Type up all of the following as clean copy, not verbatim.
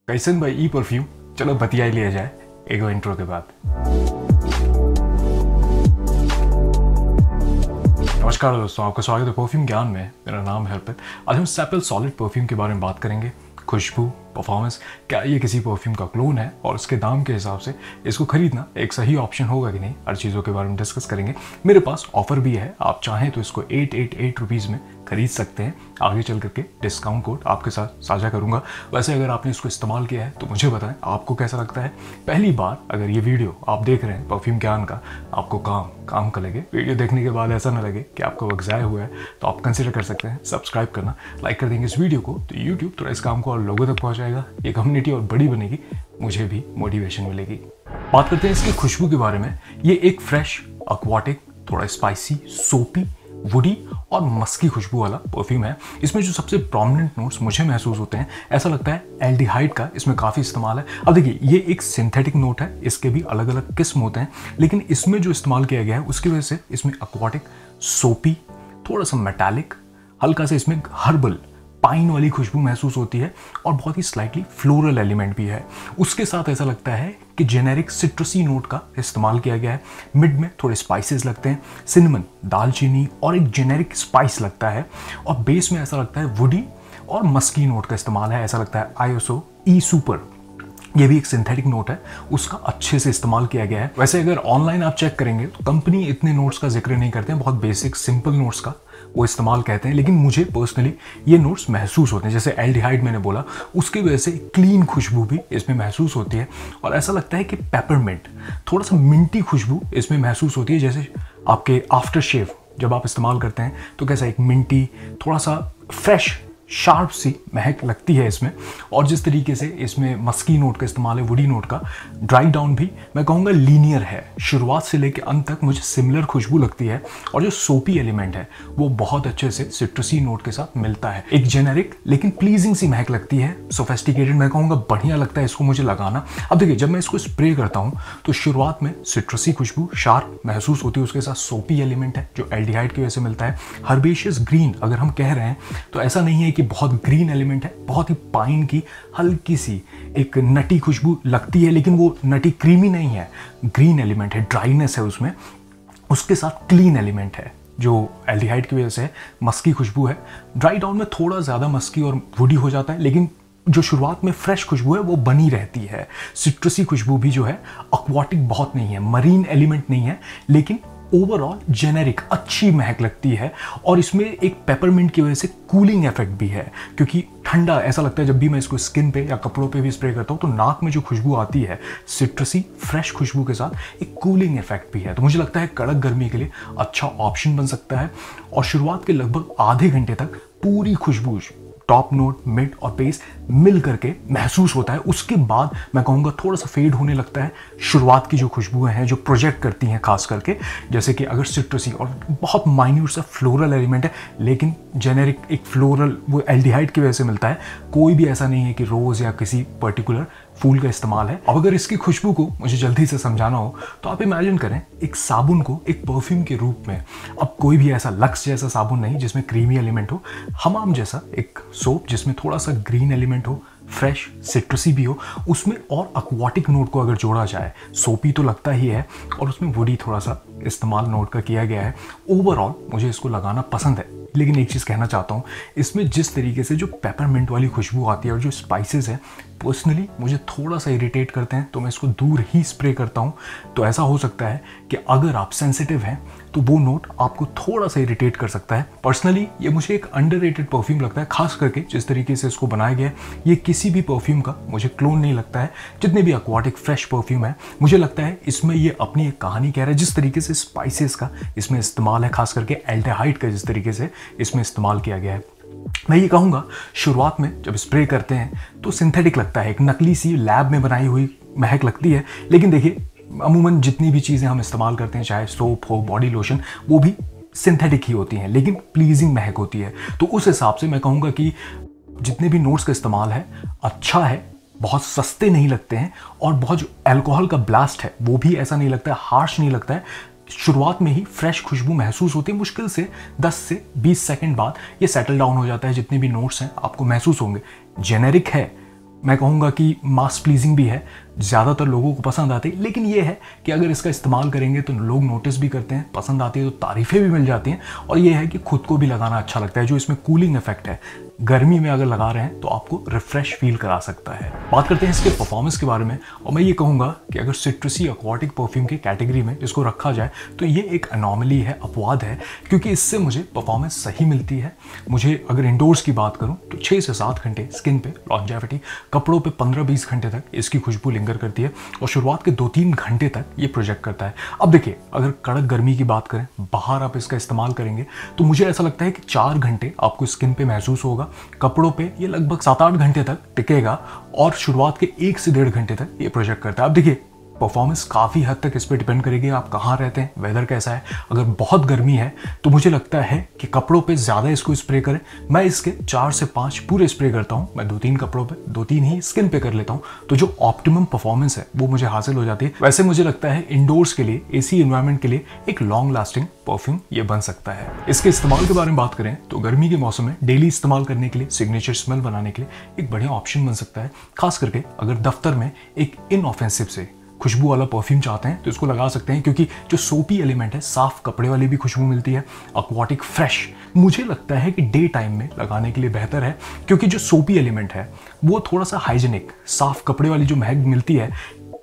कैसन भाई ई परफ्यूम। चलो बतिया ही लिया जाए एक इंट्रो के बाद। नमस्कार दोस्तों, आपका स्वागत है परफ्यूम ज्ञान में। मेरा नाम है अर्पित। आज हम सैपल सॉलिड परफ्यूम के बारे में बात करेंगे। खुशबू, परफॉर्मेंस, क्या ये किसी परफ्यूम का क्लोन है और उसके दाम के हिसाब से इसको खरीदना एक सही ऑप्शन होगा कि नहीं, हर चीज़ों के बारे में डिस्कस करेंगे। मेरे पास ऑफर भी है, आप चाहें तो इसको 888 रुपीज़ में खरीद सकते हैं। आगे चल करके डिस्काउंट कोड आपके साथ साझा करूंगा। वैसे अगर आपने इसको इस्तेमाल किया है तो मुझे बताएं आपको कैसा लगता है। पहली बार अगर ये वीडियो आप देख रहे हैं परफ्यूम ज्ञान का, आपको काम का लगे, वीडियो देखने के बाद ऐसा ना लगे कि आपको वक्त ज़ाया हुआ है, तो आप कंसिडर कर सकते हैं सब्सक्राइब करना। लाइक कर देंगे इस वीडियो को तो यूट्यूब थोड़ा इस काम को और लोगों तक पहुँचाएगा, ये कम्युनिटी और बड़ी बनेगी, मुझे भी मोटिवेशन मिलेगी। बात करते हैं इसकी खुशबू के बारे में। ये एक फ्रेश, एक्वाटिक, थोड़ा स्पाइसी, सोपी, वुडी और मस्की खुशबू वाला परफ्यूम है। इसमें जो सबसे प्रोमिनेंट नोट्स मुझे महसूस होते हैं, ऐसा लगता है एल्डिहाइड का इसमें काफ़ी इस्तेमाल है। अब देखिए, ये एक सिंथेटिक नोट है, इसके भी अलग अलग किस्म होते हैं, लेकिन इसमें जो इस्तेमाल किया गया है उसकी वजह से इसमें एक्वाटिक, सोपी, थोड़ा सा मेटालिक, हल्का सा इसमें हर्बल, पाइन वाली खुशबू महसूस होती है और बहुत ही स्लाइटली फ्लोरल एलिमेंट भी है। उसके साथ ऐसा लगता है कि जेनेरिक सिट्रसी नोट का इस्तेमाल किया गया है। मिड में थोड़े स्पाइसेस लगते हैं, सिनेमन, दालचीनी और एक जेनेरिक स्पाइस लगता है, और बेस में ऐसा लगता है वुडी और मस्की नोट का इस्तेमाल है। ऐसा लगता है आईएसओ ई सुपर, ये भी एक सिंथेटिक नोट है, उसका अच्छे से इस्तेमाल किया गया है। वैसे अगर ऑनलाइन आप चेक करेंगे तो कंपनी इतने नोट्स का जिक्र नहीं करते हैं, बहुत बेसिक सिंपल नोट्स का वो इस्तेमाल कहते हैं, लेकिन मुझे पर्सनली ये नोट्स महसूस होते हैं। जैसे एल्डिहाइड मैंने बोला, उसकी वजह से क्लीन खुशबू भी इसमें महसूस होती है, और ऐसा लगता है कि पेपरमिंट, थोड़ा सा मिंटी खुशबू इसमें महसूस होती है। जैसे आपके आफ्टर शेव जब आप इस्तेमाल करते हैं तो कैसा एक मिंटी, थोड़ा सा फ्रेश, शार्प सी महक लगती है इसमें। और जिस तरीके से इसमें मस्की नोट का इस्तेमाल है, वुडी नोट का, ड्राई डाउन भी मैं कहूँगा लीनियर है। शुरुआत से लेकर अंत तक मुझे सिमिलर खुशबू लगती है, और जो सोपी एलिमेंट है वो बहुत अच्छे से सिट्रसी नोट के साथ मिलता है। एक जेनेरिक लेकिन प्लीजिंग सी महक लगती है, सोफेस्टिकेटेड, मैं कहूँगा बढ़िया लगता है इसको मुझे लगाना। अब देखिए, जब मैं इसको स्प्रे करता हूँ तो शुरुआत में सिट्रसी खुशबू शार्प महसूस होती है, उसके साथ सोपी एलिमेंट है जो एल्डिहाइड की वजह से मिलता है। हर्बेशियस ग्रीन अगर हम कह रहे हैं तो ऐसा नहीं है कि बहुत ग्रीन एलिमेंट है, बहुत ही पाइन की हल्की सी एक नटी खुशबू लगती है, लेकिन वो नटी क्रीमी नहीं है, ग्रीन एलिमेंट है, ड्राइनेस है उसमें। उसके साथ क्लीन एलिमेंट है जो एल्डिहाइड की वजह से मस्की खुशबू है। ड्राई डाउन में थोड़ा ज़्यादा मस्की और वुडी हो जाता है, लेकिन जो शुरुआत में फ्रेश खुशबू है वो बनी रहती है। सिट्रसी खुशबू भी जो है एक्वाटिक बहुत नहीं है, मरीन एलिमेंट नहीं है, लेकिन ओवरऑल जेनेरिक अच्छी महक लगती है। और इसमें एक पेपरमिंट की वजह से कूलिंग इफेक्ट भी है, क्योंकि ठंडा ऐसा लगता है जब भी मैं इसको स्किन पे या कपड़ों पे भी स्प्रे करता हूँ तो नाक में जो खुशबू आती है सिट्रसी फ्रेश खुशबू के साथ एक कूलिंग इफेक्ट भी है। तो मुझे लगता है कड़क गर्मी के लिए अच्छा ऑप्शन बन सकता है। और शुरुआत के लगभग आधे घंटे तक पूरी खुशबू, टॉप नोट, मिड और बेस मिल करके महसूस होता है। उसके बाद मैं कहूँगा थोड़ा सा फेड होने लगता है। शुरुआत की जो खुशबुएं हैं जो प्रोजेक्ट करती हैं खास करके, जैसे कि अगर सिट्रसी और बहुत माइन्यूट सा फ्लोरल एलिमेंट है, लेकिन जेनेरिक एक फ्लोरल वो एल्डिहाइड की वजह से मिलता है। कोई भी ऐसा नहीं है कि रोज़ या किसी पर्टिकुलर फूल का इस्तेमाल है। अब अगर इसकी खुशबू को मुझे जल्दी से समझाना हो तो आप इमेजिन करें एक साबुन को एक परफ्यूम के रूप में। अब कोई भी ऐसा लक्स जैसा साबुन नहीं जिसमें क्रीमी एलिमेंट हो, हमाम जैसा एक सोप जिसमें थोड़ा सा ग्रीन एलिमेंट हो, फ्रेश सिट्रसी भी हो, उसमें और एक्वाटिक नोट को अगर जोड़ा जाए, सोपी तो लगता ही है और उसमें वुडी थोड़ा सा इस्तेमाल नोट का किया गया है। ओवरऑल मुझे इसको लगाना पसंद है, लेकिन एक चीज़ कहना चाहता हूँ, इसमें जिस तरीके से जो पेपरमिंट वाली खुशबू आती है और जो स्पाइसेस है पर्सनली मुझे थोड़ा सा इरिटेट करते हैं, तो मैं इसको दूर ही स्प्रे करता हूँ। तो ऐसा हो सकता है कि अगर आप सेंसिटिव हैं तो वो नोट आपको थोड़ा सा इरिटेट कर सकता है। पर्सनली ये मुझे एक अंडररेटेड परफ्यूम लगता है, खास करके जिस तरीके से इसको बनाया गया है। ये किसी भी परफ्यूम का मुझे क्लोन नहीं लगता है। जितने भी एक्वाटिक फ्रेश परफ्यूम है, मुझे लगता है इसमें ये अपनी एक कहानी कह रहा है। जिस तरीके से स्पाइसेस का इसमें इस्तेमाल है, खास करके एल्डिहाइड का जिस तरीके से इसमें इस्तेमाल किया गया है, मैं ये कहूँगा शुरुआत में जब स्प्रे करते हैं तो सिंथेटिक लगता है, एक नकली सी लैब में बनाई हुई महक लगती है। लेकिन देखिए, अमूमन जितनी भी चीज़ें हम इस्तेमाल करते हैं, चाहे सोप हो, बॉडी लोशन, वो भी सिंथेटिक ही होती हैं, लेकिन प्लीजिंग महक होती है। तो उस हिसाब से मैं कहूँगा कि जितने भी नोट्स का इस्तेमाल है अच्छा है, बहुत सस्ते नहीं लगते हैं, और बहुत जो अल्कोहल का ब्लास्ट है वो भी ऐसा नहीं लगता है, हार्श नहीं लगता है। शुरुआत में ही फ्रेश खुशबू महसूस होती है, मुश्किल से 10 से 20 सेकंड बाद ये सेटल डाउन हो जाता है। जितने भी नोट्स हैं आपको महसूस होंगे, जेनेरिक है, मैं कहूँगा कि मास प्लीजिंग भी है, ज़्यादातर लोगों को पसंद आती है। लेकिन ये है कि अगर इसका इस्तेमाल करेंगे तो लोग नोटिस भी करते हैं, पसंद आती है तो तारीफ़ें भी मिल जाती हैं, और ये है कि खुद को भी लगाना अच्छा लगता है। जो इसमें कूलिंग इफेक्ट है, गर्मी में अगर लगा रहे हैं तो आपको रिफ्रेश फील करा सकता है। बात करते हैं इसके परफॉर्मेंस के बारे में, और मैं ये कहूँगा कि अगर सिट्रसी एक्वाटिक परफ्यूम की कैटेगरी में इसको रखा जाए तो ये एक अनोमली है, अपवाद है, क्योंकि इससे मुझे परफॉर्मेंस सही मिलती है। मुझे अगर इंडोर्स की बात करूँ तो 6 से 7 घंटे स्किन पे लॉन्जेविटी, कपड़ों पे 15-20 घंटे तक इसकी खुशबू लिंगर करती है, और शुरुआत के 2-3 घंटे तक ये प्रोजेक्ट करता है। अब देखिए, अगर कड़क गर्मी की बात करें, बाहर आप इसका इस्तेमाल करेंगे तो मुझे ऐसा लगता है कि 4 घंटे आपको स्किन पे महसूस होगा, कपड़ों पे ये लगभग 7-8 घंटे तक टिकेगा, और शुरुआत के 1 से 1.5 घंटे तक ये प्रोजेक्ट करता है। अब देखिए, परफॉर्मेंस काफ़ी हद तक इस पर डिपेंड करेगी आप कहाँ रहते हैं, वेदर कैसा है। अगर बहुत गर्मी है तो मुझे लगता है कि कपड़ों पे ज़्यादा इसको स्प्रे करें। मैं इसके 4 से 5 पूरे स्प्रे करता हूँ। मैं 2-3 कपड़ों पे, 2-3 ही स्किन पे कर लेता हूँ, तो जो ऑप्टिमम परफॉर्मेंस है वो मुझे हासिल हो जाती है। वैसे मुझे लगता है इंडोर्स के लिए, एसी एनवायरनमेंट के लिए एक लॉन्ग लास्टिंग परफ्यूम ये बन सकता है। इसके इस्तेमाल के बारे में बात करें तो गर्मी के मौसम में डेली इस्तेमाल करने के लिए, सिग्नेचर स्मेल बनाने के लिए एक बढ़िया ऑप्शन बन सकता है। खास करके अगर दफ्तर में एक इनऑफेंसिव से खुशबू वाला परफ्यूम चाहते हैं तो इसको लगा सकते हैं, क्योंकि जो सोपी एलिमेंट है, साफ कपड़े वाली भी खुशबू मिलती है। एक्वाटिक फ्रेश मुझे लगता है कि डे टाइम में लगाने के लिए बेहतर है, क्योंकि जो सोपी एलिमेंट है वो थोड़ा सा हाइजेनिक, साफ कपड़े वाली जो महक मिलती है,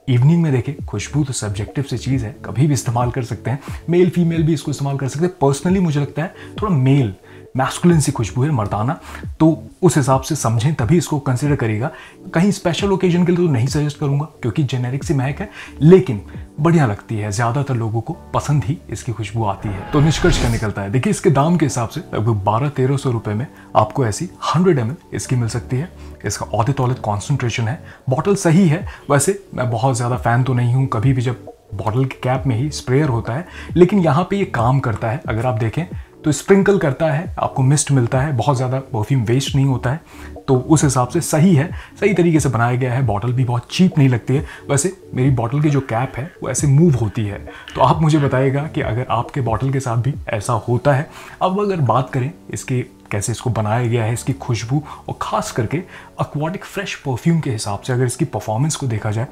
इवनिंग में देखें, खुशबू तो सब्जेक्टिव से चीज़ है, कभी भी इस्तेमाल कर सकते हैं। मेल फीमेल भी इसको इस्तेमाल कर सकते हैं। पर्सनली मुझे लगता है थोड़ा मेल मैस्कुलिन सी खुशबू है, मर्दाना, तो उस हिसाब से समझें तभी इसको कंसिडर करिएगा। कहीं स्पेशल ओकेजन के लिए तो नहीं सजेस्ट करूंगा, क्योंकि जेनेरिक सी महक है, लेकिन बढ़िया लगती है, ज़्यादातर लोगों को पसंद ही इसकी खुशबू आती है। तो निष्कर्ष क्या निकलता है, देखिए इसके दाम के हिसाब से लगभग 1200-1300 रुपये में आपको ऐसी 100 ml इसकी मिल सकती है। इसका औदित औदित कॉन्सेंट्रेशन है, बॉटल सही है। वैसे मैं बहुत ज़्यादा फ़ैन तो नहीं हूँ, कभी भी जब बॉटल के कैप में ही स्प्रेयर होता है, लेकिन यहाँ पे ये काम करता है। अगर आप देखें तो स्प्रिंकल करता है, आपको मिस्ट मिलता है, बहुत ज़्यादा परफ्यूम वेस्ट नहीं होता है, तो उस हिसाब से सही है, सही तरीके से बनाया गया है। बॉटल भी बहुत चीप नहीं लगती है। वैसे मेरी बॉटल की जो कैप है वो ऐसे मूव होती है, तो आप मुझे बताइएगा कि अगर आपके बॉटल के साथ भी ऐसा होता है। अब अगर बात करें इसके कैसे इसको बनाया गया है, इसकी खुशबू, और ख़ास करके एक्वाटिक फ्रेश परफ्यूम के हिसाब से अगर इसकी परफॉर्मेंस को देखा जाए,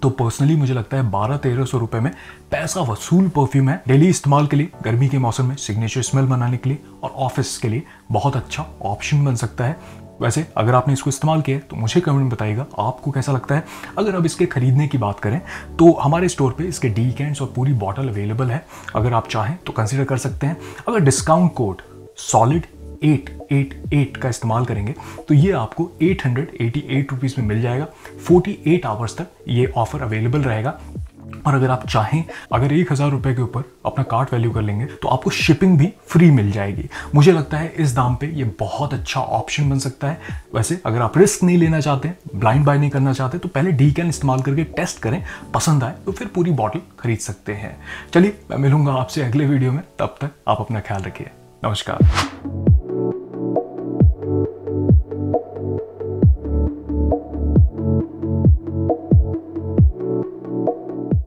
तो पर्सनली मुझे लगता है 1200-1300 रुपये में पैसा वसूल परफ्यूम है। डेली इस्तेमाल के लिए, गर्मी के मौसम में सिग्नेचर स्मेल बनाने के लिए, और ऑफिस के लिए बहुत अच्छा ऑप्शन बन सकता है। वैसे अगर आपने इसको इस्तेमाल किया तो मुझे कमेंट में बताइएगा आपको कैसा लगता है। अगर अब इसके खरीदने की बात करें तो हमारे स्टोर पे इसके डीकेंड्स और पूरी बॉटल अवेलेबल है, अगर आप चाहें तो कंसिडर कर सकते हैं। अगर डिस्काउंट कोड सॉलिड 888 का इस्तेमाल करेंगे तो ये आपको 888 रुपीज़ में मिल जाएगा। 48 आवर्स तक ये ऑफर अवेलेबल रहेगा, और अगर आप चाहें, अगर 1000 रुपये के ऊपर अपना कार्ट वैल्यू कर लेंगे तो आपको शिपिंग भी फ्री मिल जाएगी। मुझे लगता है इस दाम पे ये बहुत अच्छा ऑप्शन बन सकता है। वैसे अगर आप रिस्क नहीं लेना चाहते, ब्लाइंड बाय नहीं करना चाहते, तो पहले डीकैन इस्तेमाल करके टेस्ट करें, पसंद आए तो फिर पूरी बॉटल खरीद सकते हैं। चलिए, मैं मिलूंगा आपसे अगले वीडियो में, तब तक आप अपना ख्याल रखिए। नमस्कार।